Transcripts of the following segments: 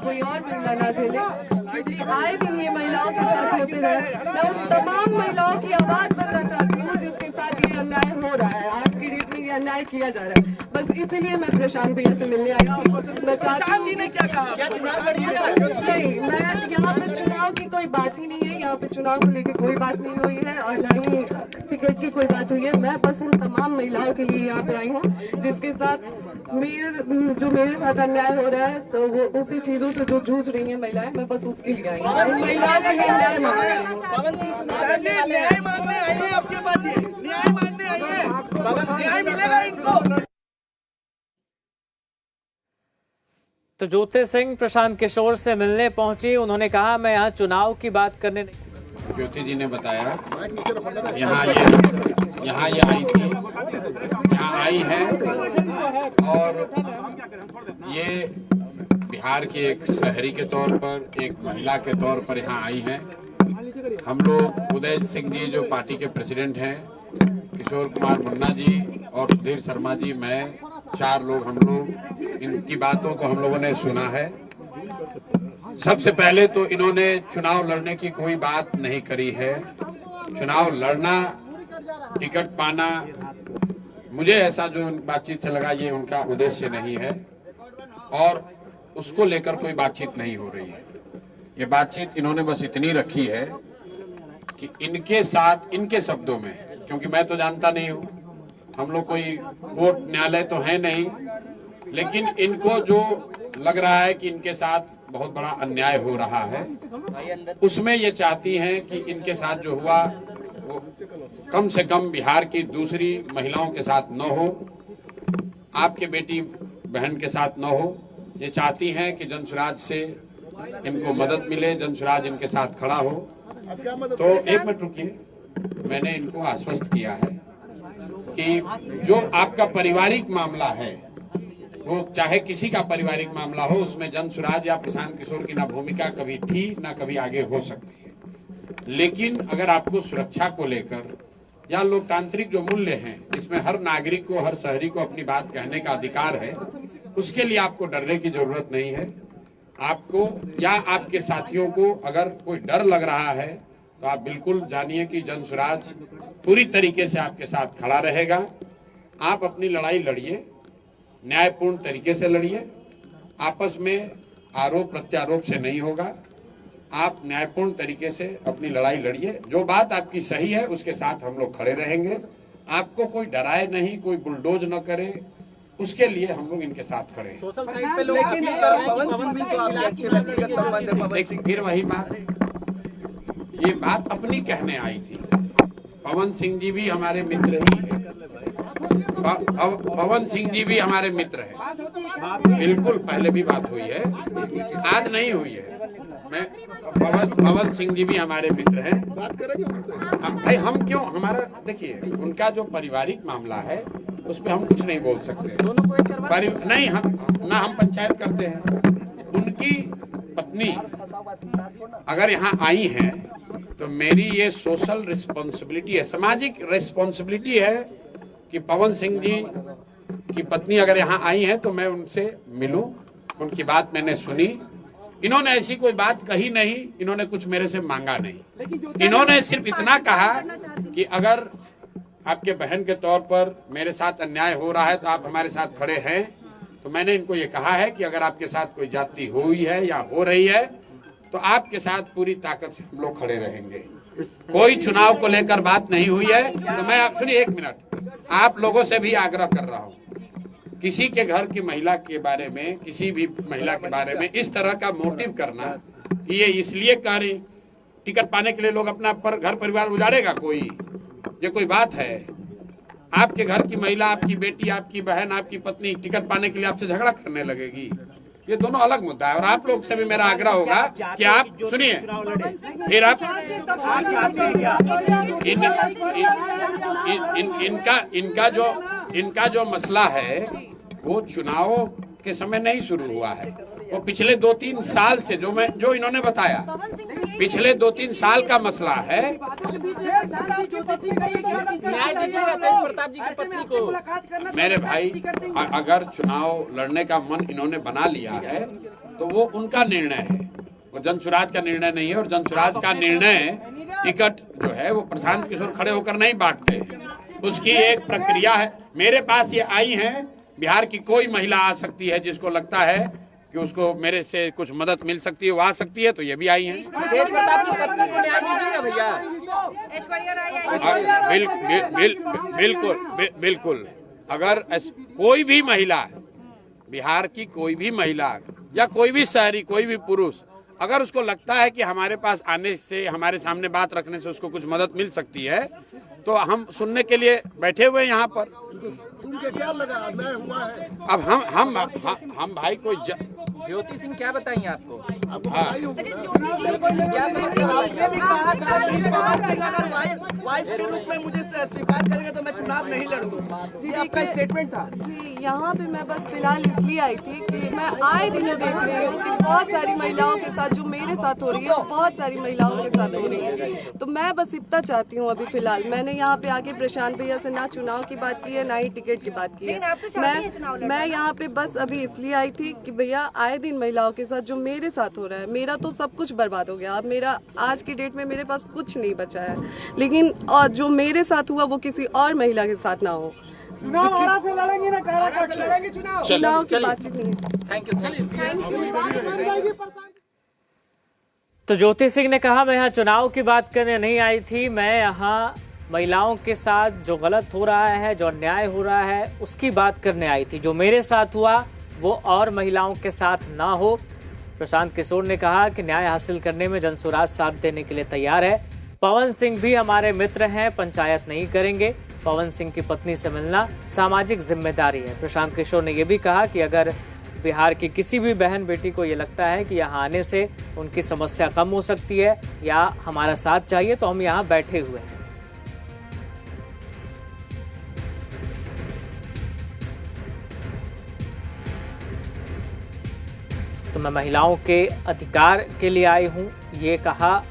कोई और महिला ना झेले, क्योंकि आए दिन ये महिलाओं के साथ होते रहे। मैं उन तमाम महिलाओं की आवाज बनना चाहती हूँ जिसके साथ ये अन्याय हो रहा है, आज की डेट में ये अन्याय किया जा रहा है। बस इसीलिए मैं प्रशांत भैया से मिलने आई थी। मैं चाहती हूँ नहीं, मैं यहाँ पे चुनाव की कोई बात ही नहीं है, यहाँ पे चुनाव को लेकर कोई बात नहीं हुई है और न ही टिकट की कोई बात हुई है। मैं बस उन तमाम महिलाओं के लिए यहाँ पे आई हूँ जिसके साथ मेरे साथ अन्याय हो रहा है, तो वो उसी चीजों से जो जूझ रही है महिलाएं, मैं बस उसके लिए आई हूँ, महिलाओं के लिए न्याय मांग रही हूँ। न्याय मांगने आई है आपके पास, न्याय मांगने आई है, न्याय मिलेगा इनको। तो ज्योति सिंह प्रशांत किशोर से मिलने पहुंची। उन्होंने कहा मैं यहाँ चुनाव की बात करने नहीं। ज्योति जी ने बताया यहाँ ये आई थी, यहाँ आई है और ये बिहार के एक शहरी के तौर पर, एक महिला के तौर पर यहाँ आई है। हम लोग उदय सिंह जी जो पार्टी के प्रेसिडेंट हैं, किशोर कुमार मुन्ना जी और सुधीर शर्मा जी, मैं 4 लोग, हम लोग इनकी बातों को हम लोगों ने सुना है। सबसे पहले तो इन्होंने चुनाव लड़ने की कोई बात नहीं करी है। चुनाव लड़ना, टिकट पाना, मुझे ऐसा जो बातचीत से लगा ये उनका उद्देश्य नहीं है और उसको लेकर कोई बातचीत नहीं हो रही है। ये बातचीत इन्होंने बस इतनी रखी है कि इनके साथ, इनके शब्दों में, क्योंकि मैं तो जानता नहीं हूँ, हम लोग कोई कोर्ट न्यायालय तो है नहीं, लेकिन इनको जो लग रहा है कि इनके साथ बहुत बड़ा अन्याय हो रहा है, उसमें ये चाहती हैं कि इनके साथ जो हुआ वो कम से कम बिहार की दूसरी महिलाओं के साथ न हो, आपके बेटी बहन के साथ न हो। ये चाहती हैं कि जनसुराज से इनको मदद मिले, जनसुराज इनके साथ खड़ा हो। तो एक मिनट रुकिए, मैंने इनको आश्वस्त किया है कि जो आपका पारिवारिक मामला है, वो चाहे किसी का पारिवारिक मामला हो, उसमें जनसुराज या प्रशांत किशोर की ना भूमिका कभी थी ना कभी आगे हो सकती है। लेकिन अगर आपको सुरक्षा को लेकर या लोकतांत्रिक जो मूल्य हैं, जिसमें हर नागरिक को, हर शहरी को अपनी बात कहने का अधिकार है, उसके लिए आपको डरने की जरूरत नहीं है। आपको या आपके साथियों को अगर कोई डर लग रहा है तो आप बिल्कुल जानिए कि जनसुराज पूरी तरीके से आपके साथ खड़ा रहेगा। आप अपनी लड़ाई लड़िए, न्यायपूर्ण तरीके से लड़िए, आपस में आरोप प्रत्यारोप से नहीं होगा। आप न्यायपूर्ण तरीके से अपनी लड़ाई लड़िए, जो बात आपकी सही है उसके साथ हम लोग खड़े रहेंगे। आपको कोई डराए नहीं, कोई बुलडोज न करे, उसके लिए हम लोग इनके साथ खड़े हैं। सोशल साइट पे लोग पवन सिंह को आपके अच्छे व्यक्तिगत संबंध है। लेकिन फिर वही बात, ये बात अपनी कहने आई थी। पवन सिंह जी भी हमारे मित्र ही हैं, पवन सिंह जी भी हमारे मित्र हैं, बिल्कुल पहले भी बात हुई है, आज नहीं हुई है। मैं पवन सिंह जी भी हमारे मित्र हैं। बात करेंगे भाई, हम क्यों, हमारा देखिए उनका जो पारिवारिक मामला है उस पर हम कुछ नहीं बोल सकते नहीं, हम पंचायत करते हैं। उनकी पत्नी अगर यहाँ आई हैं तो मेरी ये सोशल रिस्पॉन्सिबिलिटी है, सामाजिक रिस्पॉन्सिबिलिटी है कि पवन सिंह जी की पत्नी अगर यहाँ आई हैं तो मैं उनसे मिलूं। उनकी बात मैंने सुनी, इन्होंने ऐसी कोई बात कही नहीं, इन्होंने कुछ मेरे से मांगा नहीं। इन्होंने सिर्फ इतना कहा कि अगर आपके बहन के तौर पर मेरे साथ अन्याय हो रहा है तो आप हमारे साथ खड़े हैं। तो मैंने इनको ये कहा है कि अगर आपके साथ कोई जाति हुई है या हो रही है तो आपके साथ पूरी ताकत से हम लोग खड़े रहेंगे। कोई चुनाव को लेकर बात नहीं हुई है। तो मैं आप सुनिए एक मिनट, आप लोगों से भी आग्रह कर रहा हूँ, किसी के घर की महिला के बारे में, किसी भी महिला के बारे में इस तरह का मोटिव करना कि ये इसलिए कर रही टिकट पाने के लिए लोग अपना घर परिवार उजाड़ेगा, ये कोई बात है? आपके घर की महिला, आपकी बेटी, आपकी बहन, आपकी पत्नी टिकट पाने के लिए आपसे झगड़ा करने लगेगी? ये दोनों अलग मुद्दा है। और आप लोग से भी मेरा आग्रह होगा कि आप सुनिए, फिर आप इनका जो मसला है वो चुनाव के समय नहीं शुरू हुआ है, वो पिछले 2-3 साल से जो इन्होंने बताया, पिछले 2-3 साल का मसला है। मेरे भाई, अगर चुनाव लड़ने का मन इन्होंने बना लिया है तो वो उनका निर्णय है, वो जन स्वराज का निर्णय नहीं है। और जन स्वराज का निर्णय टिकट जो है वो प्रशांत किशोर खड़े होकर नहीं बांटते, उसकी एक प्रक्रिया है। मेरे पास ये आई हैं, बिहार की कोई महिला आ सकती है जिसको लगता है कि उसको मेरे से कुछ मदद मिल सकती है, वो आ सकती है, तो ये भी आई हैं। तेज प्रताप की पत्नी को न्याय दीजिए ना भैया। बिल्कुल अगर कोई भी महिला, बिहार की कोई भी महिला या कोई भी शहरी, कोई भी पुरुष, अगर उसको लगता है कि हमारे पास आने से, हमारे सामने बात रखने से उसको कुछ मदद मिल सकती है, तो हम सुनने के लिए बैठे हुए हैं यहाँ पर। उनके क्या लगा अन्याय हुआ है? अब हम भाई कोई ज्योति सिंह क्या बताइए आपको? आपको बताई होगी ना? क्या समस्या? आपने भी कहा था कि पवन सिंह अगर वाइफ के रूप में मुझे स्वीकार करेगा तो मैं चुनाव नहीं लड़ूंगा। जी आपका स्टेटमेंट था। जी यहाँ पे मैं बस फिलहाल इसलिए आई थी कि मैं आए दिनों देख रही हूँ कि बहुत सारी महिलाओं के साथ जो मेरे साथ हो रही है, बहुत सारी महिलाओं के साथ हो रही है। तो मैं बस इतना चाहती हूँ अभी फिलहाल, मैंने यहाँ पे आके प्रशांत भैया से ना चुनाव की बात की है, ना ही टिकट की बात की है। मैं यहाँ पे बस अभी इसलिए आई थी कि भैया आए दिन महिलाओं के साथ जो मेरे साथ हो रहा है, मेरा तो सब कुछ बर्बाद हो गया। अब मेरा आज की डेट में मेरे पास कुछ नहीं बचा है, लेकिन और जो मेरे साथ हुआ वो किसी और महिला के साथ ना हो। चुनाव से लड़ेंगे ना, काराकाट से लड़ेंगे चुनाव की बातचीत नहीं है। Thank you. चलिए। तो ज्योति सिंह ने कहा, मैं यहाँ चुनाव की बात करने नहीं आई थी, मैं यहाँ महिलाओं के साथ जो गलत हो रहा है, जो अन्याय हो रहा है, उसकी बात करने आई थी। जो मेरे साथ हुआ वो और महिलाओं के साथ ना हो। प्रशांत किशोर ने कहा कि न्याय हासिल करने में जनसुराज साथ देने के लिए तैयार है। पवन सिंह भी हमारे मित्र हैं, पंचायत नहीं करेंगे। पवन सिंह की पत्नी से मिलना सामाजिक जिम्मेदारी है। प्रशांत किशोर ने यह भी कहा कि अगर बिहार की किसी भी बहन बेटी को ये लगता है कि यहाँ आने से उनकी समस्या कम हो सकती है या हमारा साथ चाहिए, तो हम यहाँ बैठे हुए हैं। तो मैं महिलाओं के अधिकार के लिए आई हूँ, ये कहा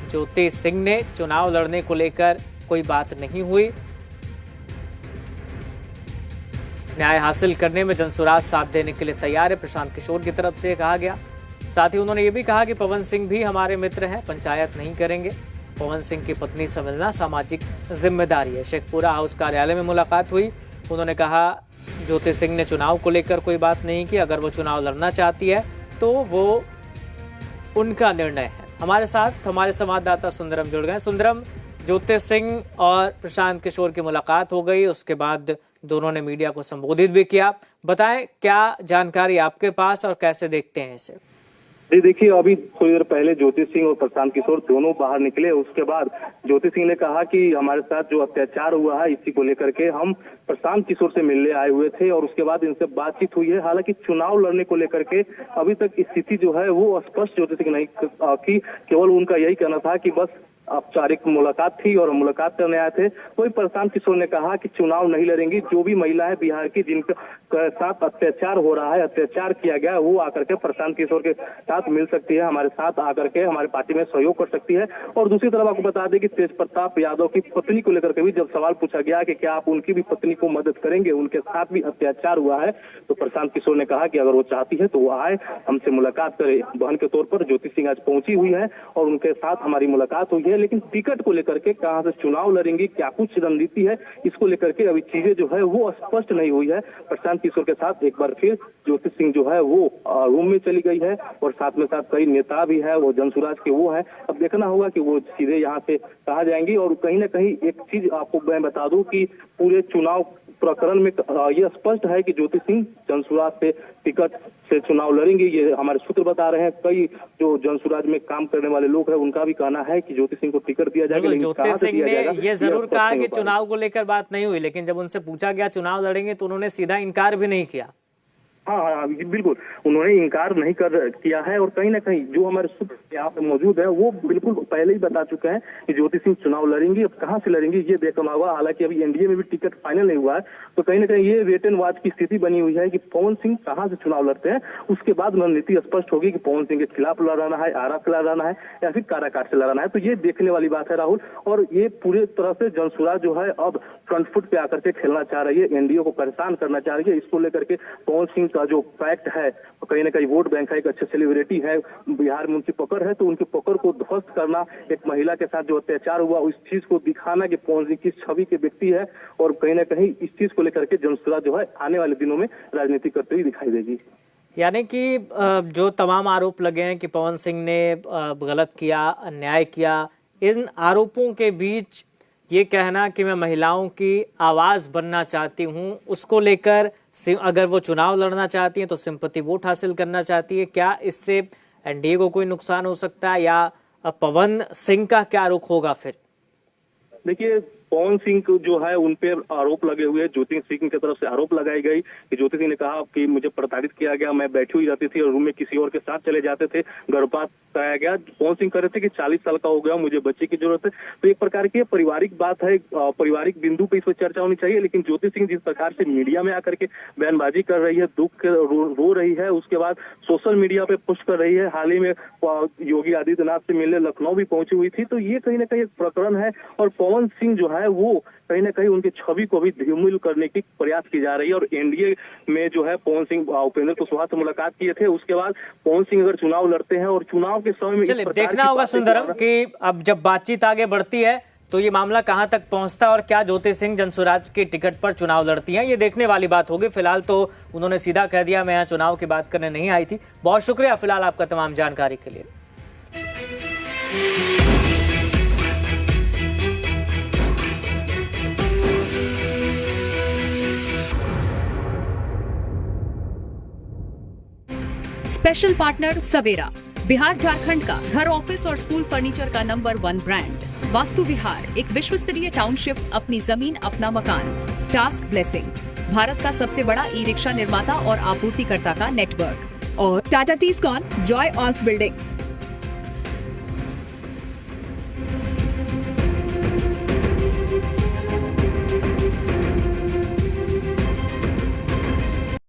ज्योति सिंह ने। चुनाव लड़ने को लेकर कोई बात नहीं हुई। न्याय हासिल करने में जनसुराज साथ देने के लिए तैयार है, प्रशांत किशोर की तरफ से कहा गया। साथ ही उन्होंने ये भी कहा कि पवन सिंह भी हमारे मित्र हैं, पंचायत नहीं करेंगे। पवन सिंह की पत्नी से मिलना सामाजिक जिम्मेदारी है। शेखपुरा हाउस कार्यालय में मुलाकात हुई। उन्होंने कहा ज्योति सिंह ने चुनाव को लेकर कोई बात नहीं की, अगर वो चुनाव लड़ना चाहती है तो वो उनका निर्णय है। हमारे साथ हमारे संवाददाता सुंदरम जुड़ गए। सुंदरम, ज्योति सिंह और प्रशांत किशोर की मुलाकात हो गई, उसके बाद दोनों ने मीडिया को संबोधित भी किया। बताएं क्या जानकारी आपके पास और कैसे देखते हैं इसे? जी देखिए, अभी थोड़ी देर पहले ज्योति सिंह और प्रशांत किशोर दोनों बाहर निकले। उसके बाद ज्योति सिंह ने कहा कि हमारे साथ जो अत्याचार हुआ है इसी को लेकर के हम प्रशांत किशोर से मिलने आए हुए थे और उसके बाद इनसे बातचीत हुई है। हालांकि चुनाव लड़ने को लेकर के अभी तक स्थिति जो है वो स्पष्ट ज्योति सिंह नहीं की, केवल उनका यही कहना था कि बस औपचारिक मुलाकात थी और मुलाकात करने आए थे। वही प्रशांत किशोर ने कहा कि चुनाव नहीं लड़ेंगी, जो भी महिला है बिहार की जिनके साथ अत्याचार हो रहा है, अत्याचार किया गया, वो आकर के प्रशांत किशोर के साथ मिल सकती है, हमारे साथ आकर के हमारे पार्टी में सहयोग कर सकती है। और दूसरी तरफ आपको बता दें कि तेज प्रताप यादव की पत्नी को लेकर के भी जब सवाल पूछा गया कि क्या आप उनकी भी पत्नी को मदद करेंगे, उनके साथ भी अत्याचार हुआ है, तो प्रशांत किशोर ने कहा कि अगर वो चाहती है तो वो आए, हमसे मुलाकात करे। बहन के तौर पर ज्योति सिंह आज पहुंची हुई है और उनके साथ हमारी मुलाकात हुई है। लेकिन टिकट को लेकर के कहां से चुनाव लड़ेंगी, क्या कुछ रणनीति है, इसको लेकर के अभी चीजें जो है वो स्पष्ट नहीं हुई है। प्रशांत किशोर के साथ एक बार फिर ज्योति सिंह जो है वो रूम में चली गई है और साथ में साथ कई नेता भी है, वो जनसुराज के वो है। अब देखना होगा कि वो सीधे यहाँ से कहा जाएंगी। और कहीं ना कहीं एक चीज आपको मैं बता दूं कि पूरे चुनाव प्रकरण में यह स्पष्ट है कि ज्योति सिंह जनसुराज से टिकट से चुनाव लड़ेंगे, ये हमारे सूत्र बता रहे हैं। कई जो जनसुराज में काम करने वाले लोग हैं उनका भी कहना है कि ज्योति सिंह को टिकट दिया जाएगा। ज्योति सिंह ने ये जरूर कहा कि चुनाव को लेकर बात नहीं हुई, लेकिन जब उनसे पूछा गया चुनाव लड़ेंगे तो उन्होंने सीधा इनकार भी नहीं किया। हाँ, बिल्कुल उन्होंने इनकार नहीं किया है। और कहीं ना कहीं जो हमारे सूत्र यहाँ पे मौजूद है वो बिल्कुल पहले ही बता चुके हैं कि ज्योति सिंह चुनाव लड़ेंगी। अब कहाँ से लड़ेंगी ये देखना होगा। हालांकि अभी एनडीए में भी टिकट फाइनल नहीं हुआ है, तो कहीं ना कहीं ये वेट एंड वॉच की स्थिति बनी हुई है कि पवन सिंह कहाँ से चुनाव लड़ते हैं। उसके बाद रणनीति स्पष्ट होगी कि पवन सिंह के खिलाफ लड़ाना है, आरा से लड़ाना है या फिर काराकाट से लड़ाना है। तो ये देखने वाली बात है राहुल। और ये पूरे तरह से जनसुराज जो है अब फ्रंट फुट पे आकर के खेलना चाह रही है, एनडीए को परेशान करना चाह रही है। इसको लेकर के पवन सिंह का जो फैक्ट है, कहीं ना कहीं वोट बैंक है, एक अच्छे सेलिब्रिटी है, बिहार में उनकी पकड़ है, तो उनकी पकड़ को ध्वस्त करना, एक महिला के साथ जो अत्याचार हुआ उस चीज को दिखाना कि पवन सिंह किस छवि के व्यक्ति है, और कहीं ना कहीं इस चीज को लेकर के जनसुराज जो है आने वाले दिनों में राजनीति करते हुए दिखाई देगी। यानी कि जो तमाम आरोप लगे हैं कि पवन सिंह ने गलत किया, अन्याय किया, इन आरोपों के बीच ये कहना कि मैं महिलाओं की आवाज़ बनना चाहती हूँ, उसको लेकर अगर वो चुनाव लड़ना चाहती हैं तो सिंपैथी वोट हासिल करना चाहती है, क्या इससे एनडीए को कोई नुकसान हो सकता है, या पवन सिंह का क्या रुख होगा फिर? देखिए, पवन सिंह जो है उन पे आरोप लगे हुए, ज्योति सिंह की तरफ से आरोप लगाई गई कि ज्योति सिंह ने कहा कि मुझे प्रताड़ित किया गया, मैं बैठी हुई रहती थी और रूम में किसी और के साथ चले जाते थे, गर्भपात कराया गया। पवन सिंह कह रहे थे कि 40 साल का हो गया, मुझे बच्चे की जरूरत है। तो एक प्रकार की पारिवारिक बात है, पारिवारिक बिंदु पे इस पर चर्चा होनी चाहिए। लेकिन ज्योति सिंह जिस प्रकार से मीडिया में आकर के बयानबाजी कर रही है, दुख रो रही है, उसके बाद सोशल मीडिया पे पोस्ट कर रही है, हाल ही में योगी आदित्यनाथ से मिलने लखनऊ भी पहुंची हुई थी, तो ये कहीं ना कहीं एक प्रकरण है। और पवन सिंह जो है वो कहीं ना कहीं उनकी छवि को भी धूमिल करने की प्रयास की जा रही है। और एनडीए में जो है पवन सिंह उपेंद्र कुशवाहा से मुलाकात किए थे, उसके बाद पवन सिंह अगर चुनाव लड़ते हैं और चुनाव के समय में चलिए देखना होगा सुंदरम कि अब जब बातचीत आगे बढ़ती है तो ये मामला कहां तक पहुंचता है और क्या ज्योति सिंह जनसुराज के टिकट पर चुनाव लड़ती हैं, ये देखने वाली बात होगी। फिलहाल तो उन्होंने सीधा कह दिया मैं यहाँ चुनाव की बात करने नहीं आई थी। बहुत शुक्रिया फिलहाल आपका तमाम जानकारी के लिए। स्पेशल पार्टनर सवेरा, बिहार झारखंड का घर, ऑफिस और स्कूल फर्नीचर का नंबर 1 ब्रांड। वास्तु विहार, एक विश्व स्तरीय टाउनशिप, अपनी जमीन अपना मकान। टास्क ब्लेसिंग, भारत का सबसे बड़ा ई रिक्शा निर्माता और आपूर्तिकर्ता का नेटवर्क। और टाटा टीस्कॉन, जॉय ऑल्फ बिल्डिंग।